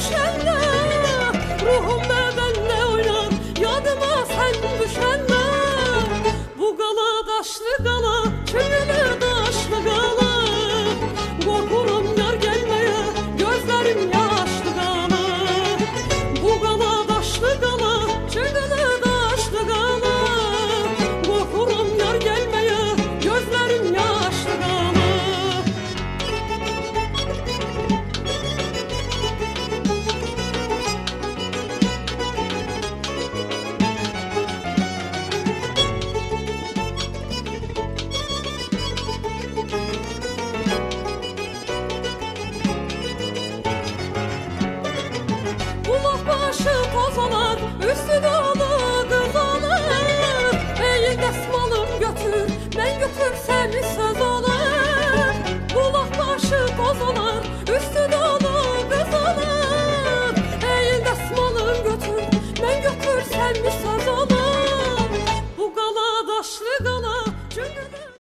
düşende, ruhum bedenle oynar, yadıma sen düşende. Bu gala daşlı gala, çöngülü daşlı gala, korkuram yar gelmeye, gözlerim yaşlı gala. Bu gala daşlı gala, çöngülü daşlı gala, korkuram yar gelmeye, gözlerim yaşlı gala. Bulak başı tozalar, üstü de